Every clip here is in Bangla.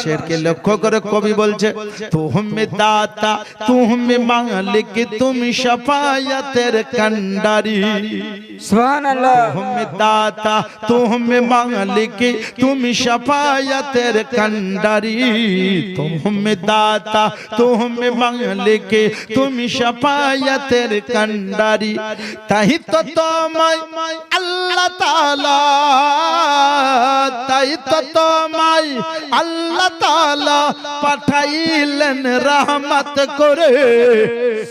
शेर के लक्ष्य करे कवि बोलছে तुम दाता तुम मालिक तुम शफायतेर कंडारी सुभान अल्लाह तुम दाता तुम मालिक तुम शफायतेर कंडारी तुम दाता तुम मालिक तुम शफायतेर कंडारी ताहि तो তোমায় আল্লাহ তাআলা তাই তো তোমায় আল্লাহ তাআলা পাঠাইলেন রহমত করে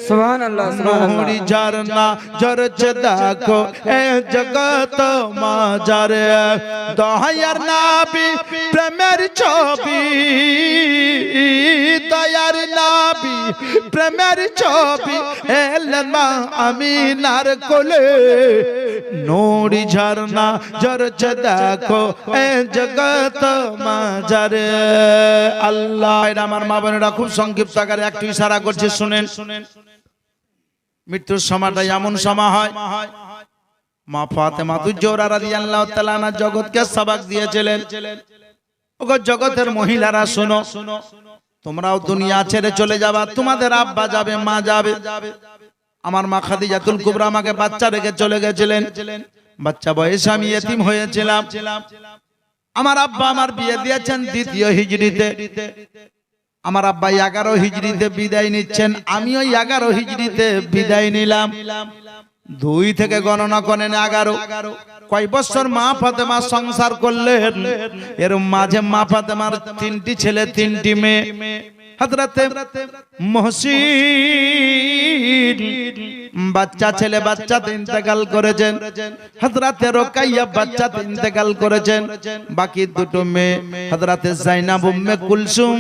সুবহানাল্লাহ নুরি ঝরনা ঝরছে দেখো এ জগত মাঝারে দয়ার নবী প্রেমের ছবি দয়ার নবী প্রেমের ছবি এলেন মা আমিনার কোলে নুরি ঝরনা ঝরছে দেখো এ জগত মাঝারে আল্লাহ। আমার মা বোনেরা খুব সংক্ষিপ্ত আকারে একটু ইশারা করছে শুনেন। মৃত্যুর সময়টা এমন সময় হয় মা ফাতেমা জোহরা রাদিয়াল্লাহু তাআলা আনহা জগৎকে সবক দিয়েছিলেন, ওগো জগতের মহিলারা শোনো, তোমরাও দুনিয়া ছেড়ে চলে যাবা, তোমাদের আব্বা যাবে, মা যাবে। আমার মা খাদিজাতুল কুবরা আমাকে বাচ্চা রেখে চলে গেছিলেন, বাচ্চা বয়সে আমি ইতিম হয়েছিলাম। আমার আব্বা আমার বিয়ে দিয়েছেন দ্বিতীয় হিজরিতে, আমার আব্বা 11 হিজরিতে বিদায় নিচ্ছেন, আমিও 11 হিজরিতে বিদায় নিলাম। 2 থেকে গণনা করেন 11। কয় বছর মা ফাতেমা সংসার করলেন? এর মাঝে মা ফাতেমার 3টি ছেলে 3টি মেয়ে। হযরতে মুহসিন বাচ্চা ছেলে বাচ্চাতে ইন্তেকাল করেছেন, হযরতে রোকাইয়া বাচ্চাতে ইন্তেকাল করেছেন। বাকি 2টো মেয়ে হযরতে যায়েনব উম্মে কুলসুম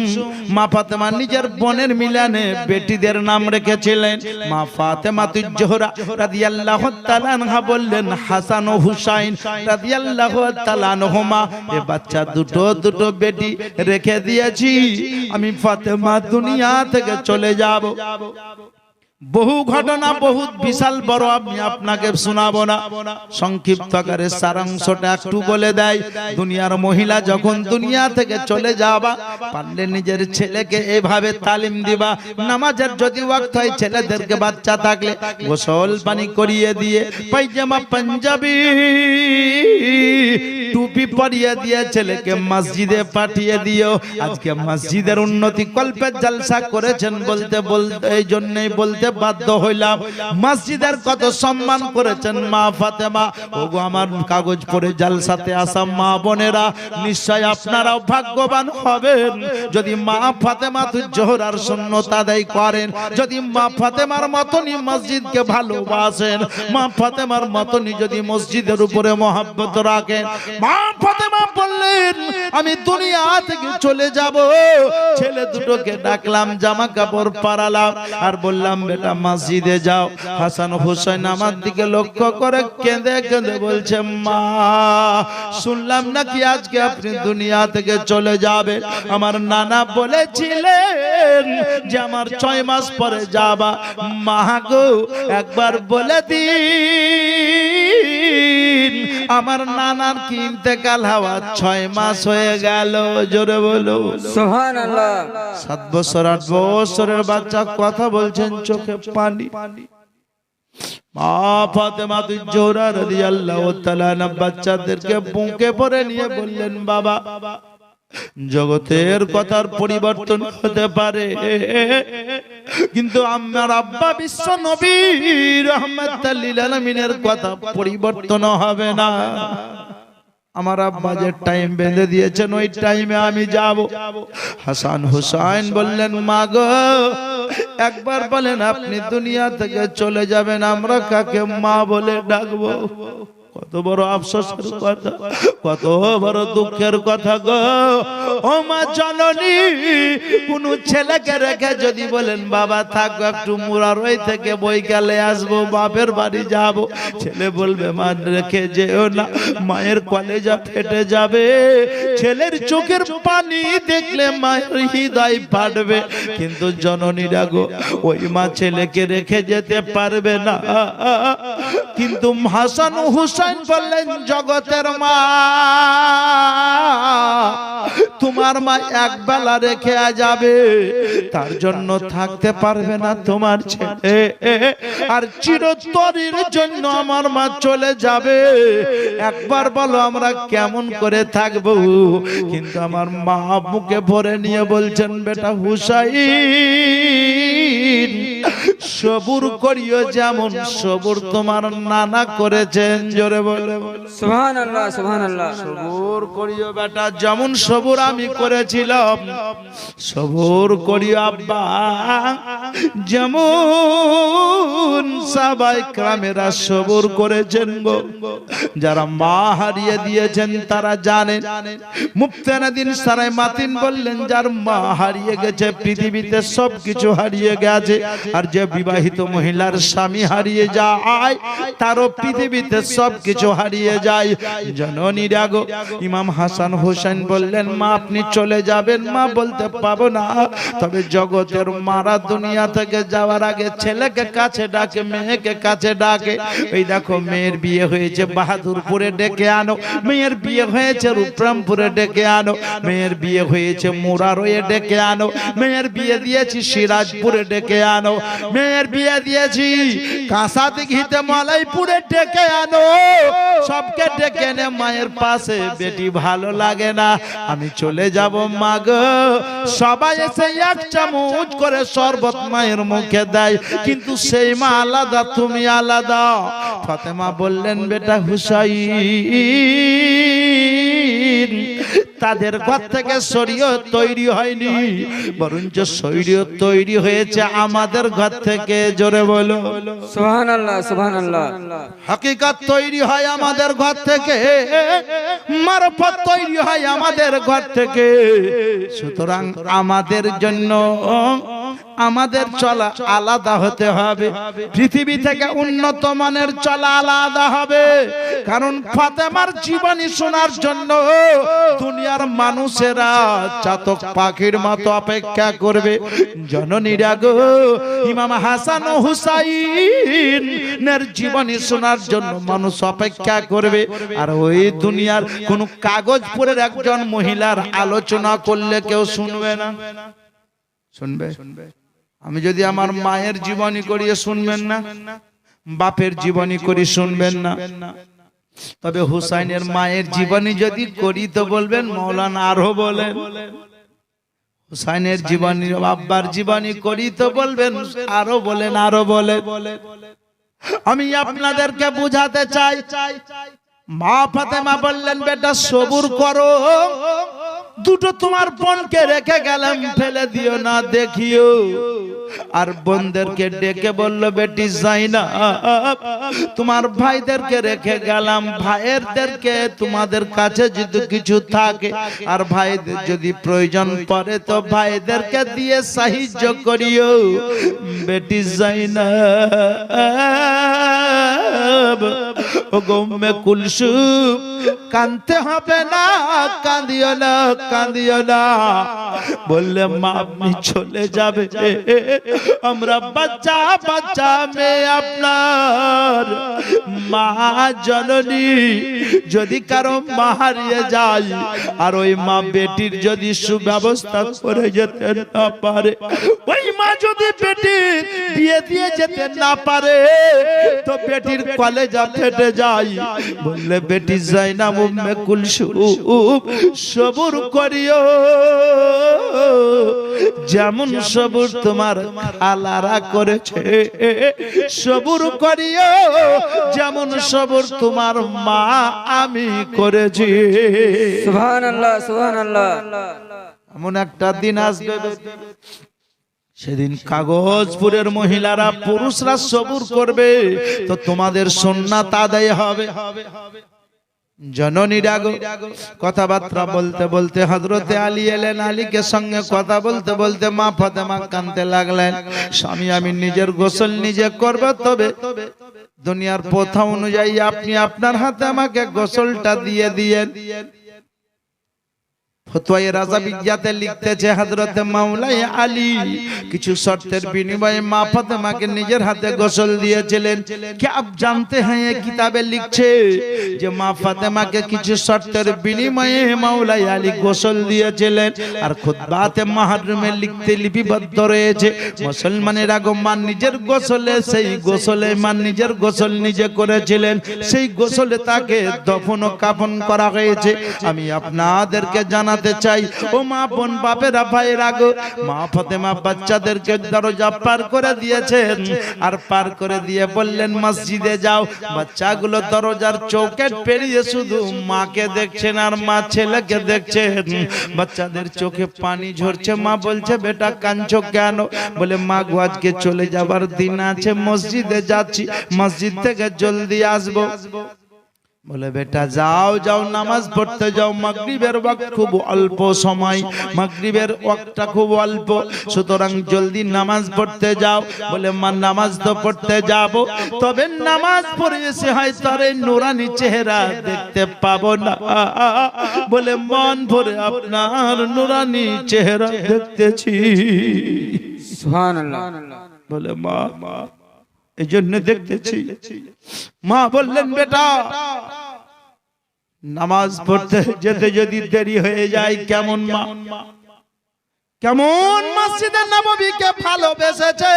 মা ফাতেমা নিজের বোনের মিলনে বেটিদের নাম রেখেছিলেন। মা ফাতেমাতুজ জোহরা রাদিয়াল্লাহু তাআলা আনহা বললেন হাসান ও হুসাইন রাদিয়াল্লাহু তাআলা আনহুমা, এ বাচ্চা দুটো বেটি রেখে দিয়েছি, আমি ফাতেমা দুনিয়া থেকে চলে যাব। বহু ঘটনা বহুত বিশাল বড় আমি আপনাকে শোনাবো না, সংক্ষিপ্ত আকারে সারাংশটা একটু বলে দেয়। দুনিয়ার মহিলা যখন দুনিয়া থেকে চলে যাবা, পারলে নিজের ছেলেকে এভাবে তালিম দিবা। নামাজের যদি ওয়াক্ত হয় ছেলেদেরকে বাচ্চা থাকলে গোসল পানি করিয়ে দিয়ে পায়জামা পাঞ্জাবি টুপি পরিয়ে দিয়ে ছেলেকে মসজিদে পাঠিয়ে দিও। আজকে মসজিদের উন্নতি কল্পের জলসা করেছেন বলতে বলতে এই জন্যই বলতে বাধ্য হইলাম, মসজিদের কত সম্মান করেছেন মা ফাতেমা। ওগো আমার কাগজ পড়ে জলসাতে আসা মা বোনেরা, নিশ্চয় আপনারাও ভাগ্যবান হবেন যদি মা ফাতেমাতুজ জোহরার সুন্নাত আদায় করেন, যদি মা ফাতেমার মতনই মসজিদকে ভালোবাসেন, মা ফাতেমার মতনই যদি মসজিদের উপরে মহব্বত রাখেন। মা ফাতেমা বললেন আমি দুনিয়া থেকে চলে যাব। ছেলে দুটোকে ডাকলাম, জামা কাপড় পরালাম আর বললাম বেটা মসজিদে যাও। হাসান হুসাইন আমার দিকে লক্ষ্য করে কেঁদে কেঁদে বলছে মা শুনলাম নাকি আজকে আপনি দুনিয়া থেকে চলে যাবে। আমার নানা বলেছিলেন যে আমার 6 মাস পরে যাবা। মা গো একবার বলে দিন আমার নানার কি ইন্তেকাল হওয়া 6 মাস হয়ে গেল। জোরে বলো সুবহানাল্লাহ। 7 বছর 8 বছরের বাচ্চা কথা বলছেন, চোখে পানি। মা ফাতেমাতুজ জোহরা রাদিয়াল্লাহু তাআলা আনহা বাচ্চাদেরকে বুকে পরে নিয়ে বললেন বাবা জগতের কথার পরিবর্তন হতে পারে, কিন্তু আমার আব্বা বিশ্ব নবী রাহমাতুল লিল আলামিনের কথা পরিবর্তন হবে না। আমার আব্বা যে টাইম বেঁধে দিয়েছেন ওই টাইমে আমি যাব। হাসান হুসাইন বললেন মা গো একবার বলেন আপনি দুনিয়া থেকে চলে যাবেন, আমরা কাকে মা বলে ডাকবো? কত বড় আফসোসের কথা, কত বড় দুঃখের কথা গো। ও মা জননী, কোন ছেলেকে রেখে যদি বলেন বাবা থাকো একটু মুরারই থেকে বইকালে আসবো, বাপের বাড়ি যাব, ছেলে বলবে মা রেখে যেও না, মায়ের কলেজা ফেটে যাবে। ছেলের চোখের পানি দেখলে মায়ের হৃদয় ফাটবে, কিন্তু জননীরা গো ওই মা ছেলেকে রেখে যেতে পারবে না। কিন্তু হাসান হুসাইন বললেন জগতের মা তোমার মা একবেলা রেখে যাবে, তার জন্য থাকতে পারবে না তোমার ছেলে, আর চিরতরের জন্য আমার মা চলে যাবে। একবার বলো আমরা কেমন করে থাকবো? কিন্তু আমার মা মুখে ভরে নিয়ে বলছেন, বেটা হুসাইন, সবুর করিও যেমন সবুর তোমার নানা করেছেন। জোরে বলে সুবহানাল্লাহ, সুবহানাল্লাহ। সবুর করিও বেটা, যেমন সবুর আমি করেছিলাম, সবুর করিও আব্বা, যেমন সাহাবায়ে কেরামেরা সবুর করেছেন গো। যারা মা হারিয়ে দিয়েছেন তারা জানেন। মুফতি সারাই মাতিন বললেন, যার মা হারিয়ে গেছে পৃথিবীতে সবকিছু হারিয়ে গেছে, আর যে বিবাহিত মহিলার স্বামী হারিয়ে যায় তারও পৃথিবীতে সবকিছু হারিয়ে যায়। জননীরা গো, ইমাম হাসান হোসেন বললেন, মা আপনি চলে যাবেন। মা বলতে পাবো না, তবে জগতের মারা দুনিয়া থেকে যাওয়ার আগে ছেলেকে কাছে ডাকে, মেয়েকে কাছে ডাকে। এই দেখো মেয়ের বিয়ে হয়েছে বাহাদুরপুরে, ডেকে আনো। মেয়ের বিয়ে হয়েছে রূপরামপুরে, ডেকে আনো। মেয়ের বিয়ে হয়েছে মুরারয়ে, ডেকে আনো। মেয়ের বিয়ে দিয়েছি সিরাজপুরে, ডেকে আনো। মেয়ের বিয়ে দিয়েছি কাঁসাদিঘিতে মালাইপুরে, ডেকে আনো। সবকে ডেকে এনে মায়ের পাশে, বেটি ভালো লাগে না, আমি চলে যাব মা গো। সবাই এসে এক চামচ করে শরবত মায়ের মুখে দেয়, কিন্তু সেই মা আলাদা, তুমি আলাদা। ফাতেমা বললেন, বেটা হুসাইন, তাদের ঘর থেকে শরীয়ত তৈরি হয়নি, বরঞ্চ শরীয়ত তৈরি হয়েছে আমাদের ঘর থেকে। জোরে বলো সুবহানাল্লাহ, সুবহানাল্লাহ। হাকিকত তৈরি হয় আমাদের ঘর থেকে, মারফত তৈরি হয় আমাদের ঘর থেকে। সুতরাং আমাদের জন্য আমাদের চলা আলাদা হতে হবে, পৃথিবী থেকে উন্নত মানের চলা আলাদা হবে। কারণ ফাতেমার জীবনী শোনার জন্য দুনিয়ার মানুষেরা চাতক পাখির মতো অপেক্ষা করবে। জননীরা গো, ইমাম হাসান ও হুসাইনের জীবনী শোনার জন্য মানুষ অপেক্ষা করবে। আর ওই দুনিয়ার কোন কাগজপুরের একজন মহিলার আলোচনা করলে কেউ শুনবে না। শুনবে? আমি যদি আমার মায়ের জীবনী করিয়ে শুনবেন না, বাপের জীবনী করি শুনবেন না। তবে হুসাইনের মায়ের জীবনী যদি করি তো বলবেন মৌলানা আরো বলেন। হুসাইনের জীবনী, আব্বার জীবনী করি তো বলবেন আরো বলেন, আরো বলে। আমি আপনাদেরকে বুঝাতে চাই, মা ফাতেমা বললেন, বেটা সবুর করো, দুটো তোমার বোনকে রেখে গেলাম, ফেলে দিও না, দেখিও। আর বোনদেরকে ডেকে বলল, বেটি যাইনাব, তোমার ভাইদেরকে রেখে গেলাম, ভাইয়েরদেরকে তোমাদের কাছে যদি কিছু থাকে আর ভাইদের যদি প্রয়োজন পড়ে তো ভাইদেরকে দিয়ে সাহায্য করিও। বেটি যাইনাব, ও গম্মে কুলসুম, কাঁদতে হবে না, কাঁদিও না, কাঁদিও না। বললে, মা আপনি চলে যাবে, আমরা বাচ্চা বাচ্চা মেয়ে আপনার, মা জননী। যদি কারো মা হারিয়ে যায় আর ওই মা বেটির যদি সুব্যবস্থা করে যেতে না পারে, ওই মা যদি বেটির বিয়ে দিয়ে যেতে না পারে তো বেটির কলেজা ফেটে যায়। বললে, বেটি যায়নাব উম্মে কুলসুম, সবুর করিও, যেমন সবুর তোমার খালারা করেছে, সবুর করিও, যেমন সবুর তোমার মা আমি করেছি। সুবহানাল্লাহ, সুবহানাল্লাহ। এমন একটা দিন আসবে, সেদিন কাগজপুরের মহিলারা পুরুষরা সবুর করবে, তো তোমাদের সুন্নাত আদায় হবে। জননীরা গো, কথাবার্তা বলতে বলতে হযরতে আলী এলেন। আলীকে সঙ্গে কথা বলতে বলতে মা ফাতেমা কাঁদতে লাগলেন, স্বামী আমি নিজের গোসল নিজে করব, তবে দুনিয়ার প্রথা অনুযায়ী আপনি আপনার হাতে আমাকে গোসলটা দিয়ে দিয়েন। ফতোয়ায়ে রাজাবিয়াতে লিখতেছে হযরতে মাওলাই আলী কিছু শর্তের বিনিময়ে মা ফাতেমাকে নিজের হাতে গোসল দিয়েছিলেন। কি আপ জানতে हैं ये কিতাবে লিখছে যে মা ফাতেমাকে কিছু শর্তের বিনিময়ে মাওলাই আলী গোসল দিয়েছিলেন। আর খুতবাতে মুহাররমে লিখতে লিপিবদ্ধ রয়েছে মুসলমানের আগমন নিজের গোসলে, সেই গোসলে মা নিজের গোসল নিজে করেছিলেন, সেই গোসলে তাকে দফন ও কাফন করা হয়েছে। আমি আপনাদেরকে জানাতে চাই ও মা বোন বাপেরা ভাইরা গো, মা ফাতেমা বাচ্চাদেরকে দরজা পার করে দিয়েছেন আর পার করে দিয়ে বললেন মসজিদে যাও। বাচ্চাগুলো দরজার চৌকাঠ পেরিয়ে শুধু মাকে দেখছেন আর মা ছেলেকে দেখছেন। বাচ্চাদের চোখে পানি ঝরছে। মা বলছে বেটা কাঁদছো কেন? বলে মা গো আজকে চলে যাবার দিন আছে, মসজিদে যাচ্ছি, মসজিদ থেকে জলদি আসবো। বলে বেটা যাও যাও নামাজ পড়তে যাও, মাগরিবের ওয়াক্ত খুব অল্প সময়, মাগরিবের ওয়াক্তটা খুব অল্প, সুতরাং জলদি নামাজ পড়তে যাও। বলে মা নামাজ তো পড়তে যাব, তবে নামাজ পড়ে এসে হয় তার এই নূরানি চেহারা দেখতে পাবো না। বলে মন ভরে আপনার নূরানি চেহারা দেখতেছি। সুবহানাল্লাহ। বলে মা এই জন্য দেখতেছি। মা বললেন বেটা নামাজ পড়তে যেতে যদি দেরি হয়ে যায় কেমন মা, কেমন মসজিদে নববীকে ভালোবেসেছে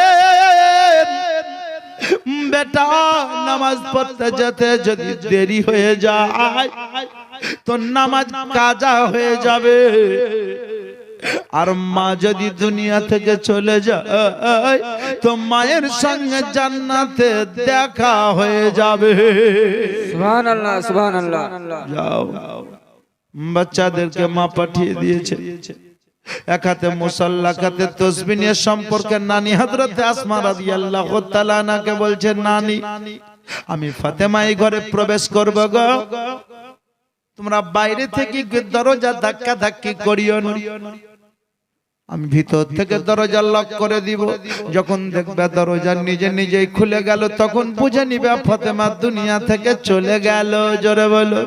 বেটা, নামাজ পড়তে যেতে যদি দেরি হয়ে যায় তো নামাজ কাজা হয়ে যাবে। আর মা যদি দুনিয়া থেকে চলে যায় তো মায়ের সঙ্গে জান্নাতে দেখা হয়ে যাবে। সুবহানাল্লাহ সুবহানাল্লাহ। যাও। বাচ্চাদেরকে মা পাঠিয়ে দিয়েছে, এক হাতে মুসাল্লা, এক হাতে তাসবিহ নিয়ে সম্পর্কে নানি হযরতে আসমা রাদিয়াল্লাহু তাআলা আনহাকে বলছে নানি আমি ফাতেমা এই ঘরে প্রবেশ করব গো, তোমরা বাইরে থেকে দরজা ধাক্কা ধাক্কি করিও না, আমি ভিতর থেকে দরজা লক করে দিব। যখন দেখবে দরজা নিজে নিজেই খুলে গেল তখন বুঝে নিবে ফাতেমা দুনিয়া থেকে চলে গেল। জোরে বলো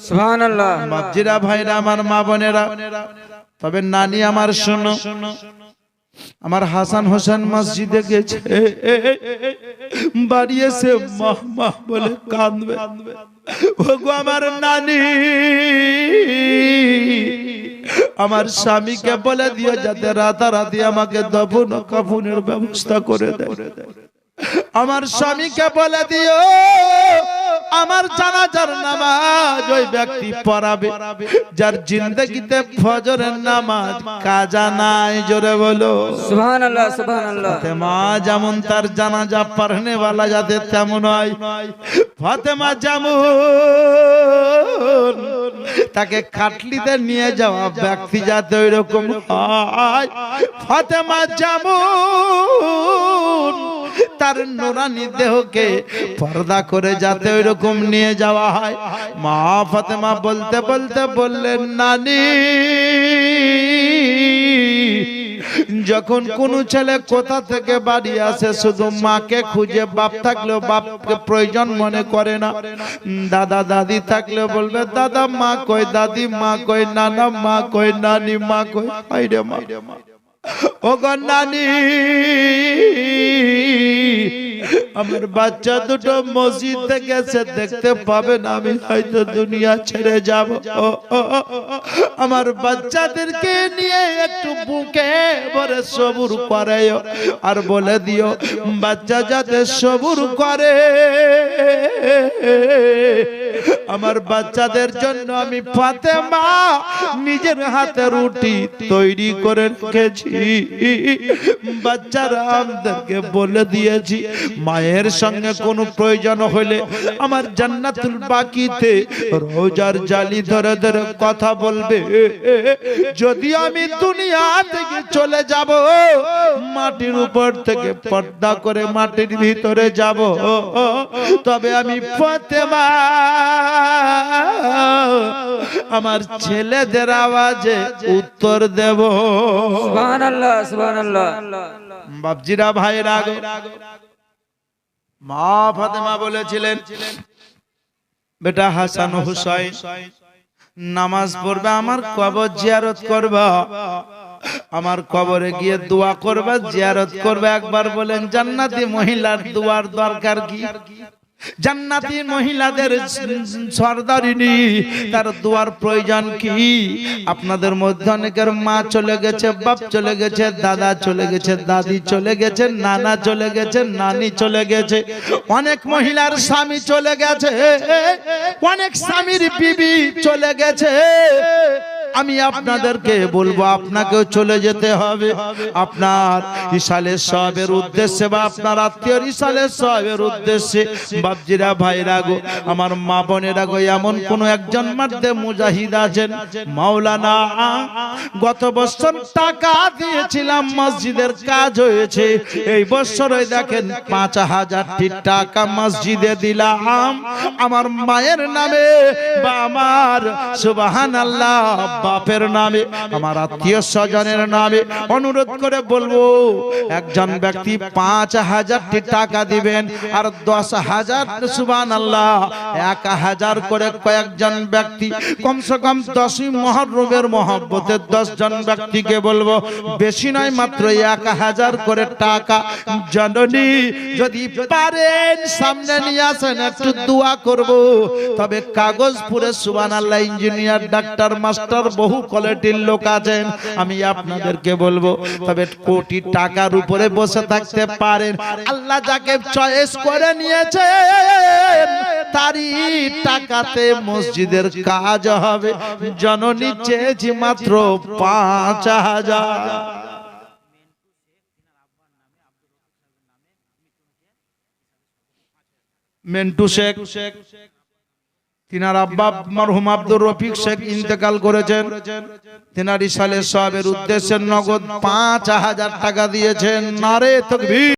সুবহানাল্লাহ। বাপজিরা ভাইরা আমার মা বোনেরা, তবে নানি আমার শোনো, আমার হাসান হোসেন মসজিদে গেছে, বাড়ি এসে মা মা বলে কাঁদবে। ওগো আমার নানি, আমার স্বামীকে বলে দিও যাতে রাতারাতি আমাকে দফন ও কাফনের ব্যবস্থা করে দেয়। আমার স্বামীকে বলে দিও আমার জানাজার নামাজ ওই ব্যক্তি পড়াবে যার জিন্দেগিতে ফজরের নামাজ কাজা নাই। জোরে বলো সুবহানাল্লাহ সুবহানাল্লাহ। ফাতেমা যেমন তার জানাজা পড়নে वाला যাতে তেমন হয়, ফাতেমা যেমন তাকে খাটলিতে নিয়ে যাওয়া ব্যক্তি যাতে ওই রকম হয়, ফাতেমা যেমন তার নূরানি দেহকে পর্দা করে যাতে ওই রকম নিয়ে যাওয়া হয়। মা ফাতেমা বলতে বলতে বললেন নানি, যখন কোন ছেলে কোথা থেকে বাড়ি আসে শুধু মাকে খুঁজে, বাপ থাকলেও বাপকে প্রয়োজন মনে করে না, দাদা দাদি থাকলেও বলবে দাদা মা কই, দাদি মা কই, নানা মা কই, নানি মা কই, আইরে মা ও গো নানি আমার বাচ্চা দুটো মসজিদে গেছে, দেখতে পাবেন আমি হয়তো দুনিয়া ছেড়ে যাব। আমার বাচ্চাদেরকে নিয়ে একটু বুকে ভরে সবুর করে আর বলে দিও বাচ্চা যাতে সবুর করে। আমার বাচ্চাদের জন্য আমি ফাতেমা নিজের হাতে রুটি তৈরি করে রেখেছি, বাচ্চারা আমাদেরকে বলে দিয়েছি মায়ের সঙ্গে কোনো প্রয়োজন হলে আমার জান্নাতুল বাকিতে রোজার জালি ধরে ধরে কথা বলবে। যদি আমি দুনিয়া থেকে চলে যাব মাটির উপর থেকে পর্দা করে মাটির ভিতরে যাব, তবে আমি ফাতেমা আমার ছেলেদের আওয়াজে উত্তর দেব। সুবহানাল্লাহ সুবহানাল্লাহ। বাপজিরা ভাইরা, মা ফাতেমা বলেছিলেন বেটা হাসান হুসাইন নামাজ পড়বে, আমার কবর জিয়ারত করবা, আমার কবরে গিয়ে দোয়া করবা, জিয়ারত করবে। একবার বলেন জান্নাতি মহিলার দোয়ার দরকার কি? জান্নাতি মহিলাদের সরদারিনী, তার দোয়ার প্রয়োজন কি? আপনাদের মধ্যে অনেকের মা চলে গেছে, বাপ চলে গেছে, দাদা চলে গেছে, দাদি চলে গেছে, নানা চলে গেছে, নানি চলে গেছে, অনেক মহিলার স্বামী চলে গেছে, অনেক স্বামীর বিবি চলে গেছে। আমি আপনাদেরকে বলবো আপনাকেও চলে যেতে হবে। আপনার ইসালের সওয়াবের উদ্দেশ্যে বা আপনার আত্মীয়র ইসালের সওয়াবের উদ্দেশ্যে বাপজিরা, ভাইরা গো, আমার মা বোনেরা গো, এমন কোন একজন মধ্যে মুজাহিদ আছেন, মাওলানা গত বছর টাকা দিয়েছিলাম, মসজিদের কাজ হয়েছে, এই বছর ওই দেখেন ৫,০০০টি টাকা মসজিদে দিলাম আমার মায়ের নামে বা আমার সুবহানাল্লাহ বাপের নামে, আমার আত্মীয় স্বজনের নামে। অনুরোধ করে বলবো একজন ব্যক্তি ৫,০০০টি টাকা দিবেন, আর ১০,০০০ সুবহানাল্লাহ ১,০০০ করে কয়েকজন ব্যক্তি, কমসে কম ১০ই মুহররমের মহব্বতে ১০ জন ব্যক্তিকে বলবো, বেশি নয়, মাত্র ১,০০০ করে টাকা। জননী যদি পারেন সামনে নিয়ে আসেন, একটু দোয়া করব। তবে কাগজপুরে সুবহানাল্লাহ ইঞ্জিনিয়ার, ডাক্তার, মাস্টার, বহু কোয়ালিটির লোক আছেন, আমি আপনাদেরকে বলবো, তবে কোটি টাকার উপরে বসে থাকতে পারেন। আল্লাহ যাকে চয়েস করে নিয়েছে তারই টাকাতে মসজিদের কাজ হবে। জননী চেয়েছি মাত্র ৫,০০০। মেন্টু শেখ, তিনার আব্বা মরহুম আব্দুর রফিক শেখ ইন্তেকাল করেছেন, তিনার ইসালের সওয়াবের উদ্দেশ্যে নগদ ৫,০০০ টাকা দিয়েছেন। নারে তাকবীর।